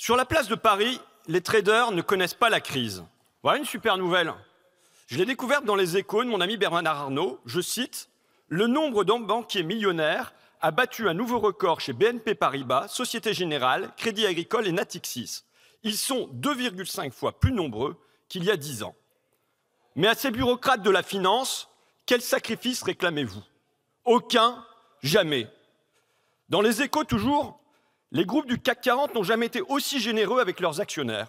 Sur la place de Paris, les traders ne connaissent pas la crise. Voilà une super nouvelle. Je l'ai découverte dans les Échos de mon ami Bernard Arnault. Je cite « Le nombre de banquiers millionnaires a battu un nouveau record chez BNP Paribas, Société Générale, Crédit Agricole et Natixis. Ils sont 2,5 fois plus nombreux qu'il y a 10 ans. Mais à ces bureaucrates de la finance, quel sacrifice réclamez-vous? Aucun, jamais. Dans les Échos toujours, les groupes du CAC 40 n'ont jamais été aussi généreux avec leurs actionnaires.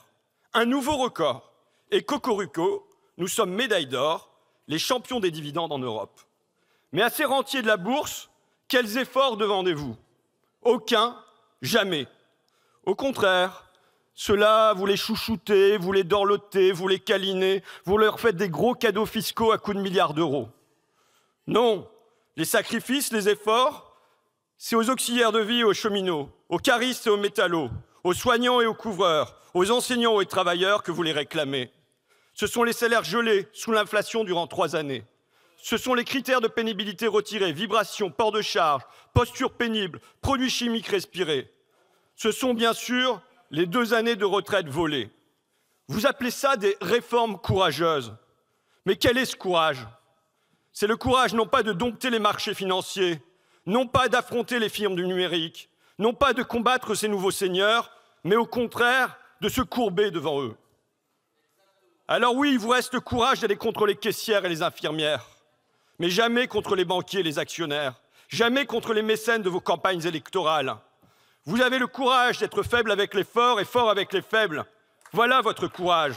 Un nouveau record. Et cocorico, nous sommes médailles d'or, les champions des dividendes en Europe. Mais à ces rentiers de la bourse, quels efforts demandez-vous? Aucun, jamais. Au contraire, ceux-là, vous les chouchoutez, vous les dorlotez, vous les câlinez, vous leur faites des gros cadeaux fiscaux à coups de milliards d'euros. Non, les sacrifices, les efforts, c'est aux auxiliaires de vie et aux cheminots, aux caristes et aux métallos, aux soignants et aux couvreurs, aux enseignants et aux travailleurs que vous les réclamez. Ce sont les salaires gelés sous l'inflation durant 3 années. Ce sont les critères de pénibilité retirés, vibrations, port de charge, posture pénible, produits chimiques respirés. Ce sont bien sûr les 2 années de retraite volées. Vous appelez ça des réformes courageuses. Mais quel est ce courage? C'est le courage non pas de dompter les marchés financiers, non pas d'affronter les firmes du numérique, non pas de combattre ces nouveaux seigneurs, mais au contraire de se courber devant eux. Alors oui, il vous reste le courage d'aller contre les caissières et les infirmières, mais jamais contre les banquiers et les actionnaires, jamais contre les mécènes de vos campagnes électorales. Vous avez le courage d'être faible avec les forts et fort avec les faibles. Voilà votre courage.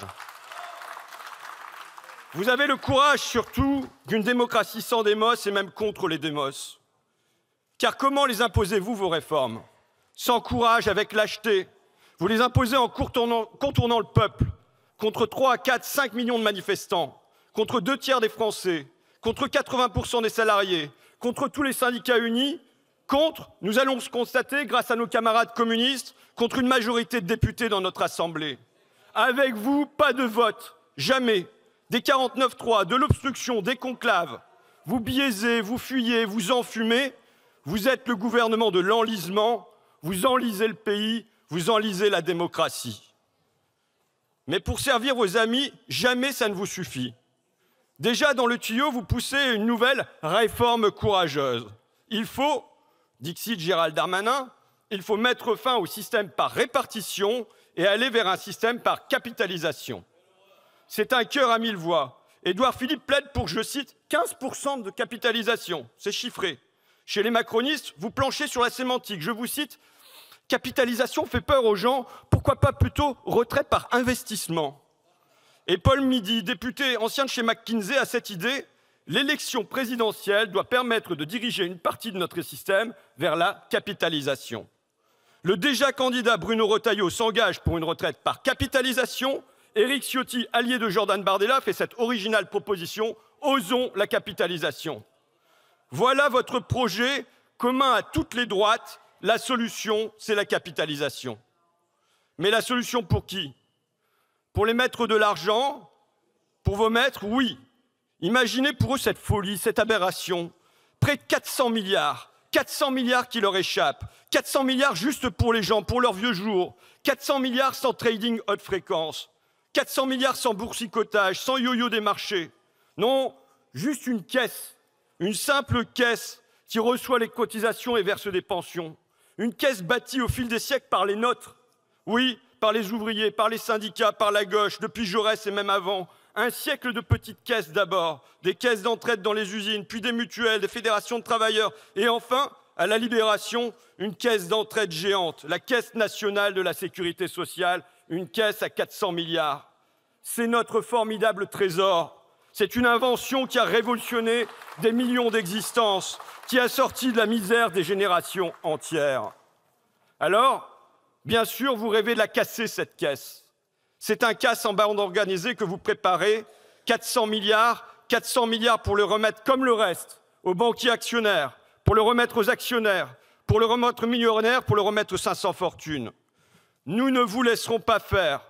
Vous avez le courage, surtout, d'une démocratie sans démos et même contre les démos. Car comment les imposez-vous, vos réformes? Sans courage, avec lâcheté. Vous les imposez en contournant le peuple, contre 3 à 4, 5 millions de manifestants, contre 2 tiers des Français, contre 80% des salariés, contre tous les syndicats unis, contre, nous allons se constater, grâce à nos camarades communistes, contre une majorité de députés dans notre Assemblée. Avec vous, pas de vote, jamais. Des 49-3, de l'obstruction, des conclaves. Vous biaisez, vous fuyez, vous enfumez. Vous êtes le gouvernement de l'enlisement. Vous enlisez le pays, vous enlisez la démocratie. Mais pour servir vos amis, jamais ça ne vous suffit. Déjà dans le tuyau, vous poussez une nouvelle réforme courageuse. Il faut, dixit Gérald Darmanin, il faut mettre fin au système par répartition et aller vers un système par capitalisation. C'est un cœur à 1000 voix. Édouard Philippe plaide pour, je cite, 15% de capitalisation. C'est chiffré. Chez les macronistes, vous planchez sur la sémantique. Je vous cite, capitalisation fait peur aux gens, pourquoi pas plutôt retraite par investissement? Et Paul Midi, député ancien de chez McKinsey, a cette idée, l'élection présidentielle doit permettre de diriger une partie de notre système vers la capitalisation. Le déjà candidat Bruno Retailleau s'engage pour une retraite par capitalisation. Éric Ciotti, allié de Jordan Bardella, fait cette originale proposition, osons la capitalisation. Voilà votre projet commun à toutes les droites. La solution, c'est la capitalisation. Mais la solution pour qui? Pour les maîtres de l'argent? Pour vos maîtres, oui. Imaginez pour eux cette folie, cette aberration. Près de 400 milliards qui leur échappent. 400 milliards juste pour les gens, pour leurs vieux jours. 400 milliards sans trading haute fréquence. 400 milliards sans boursicotage, sans yo-yo des marchés. Non, juste une caisse, une simple caisse qui reçoit les cotisations et verse des pensions. Une caisse bâtie au fil des siècles par les nôtres. Oui, par les ouvriers, par les syndicats, par la gauche, depuis Jaurès et même avant. Un siècle de petites caisses d'abord, des caisses d'entraide dans les usines, puis des mutuelles, des fédérations de travailleurs. Et enfin, à la Libération, une caisse d'entraide géante, la Caisse nationale de la sécurité sociale, une caisse à 400 milliards. C'est notre formidable trésor. C'est une invention qui a révolutionné des millions d'existences, qui a sorti de la misère des générations entières. Alors, bien sûr, vous rêvez de la casser, cette caisse. C'est un casse en bande organisée que vous préparez, 400 milliards pour le remettre comme le reste aux banquiers actionnaires, pour le remettre aux actionnaires, pour le remettre aux millionnaires, pour le remettre aux 500 fortunes. Nous ne vous laisserons pas faire.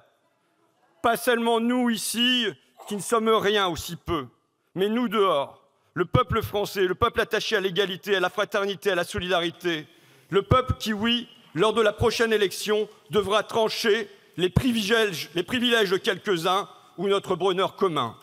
Pas seulement nous ici, qui ne sommes rien aussi peu, mais nous dehors, le peuple français, le peuple attaché à l'égalité, à la fraternité, à la solidarité, le peuple qui, oui, lors de la prochaine élection, devra trancher les privilèges de quelques-uns ou notre bonheur commun.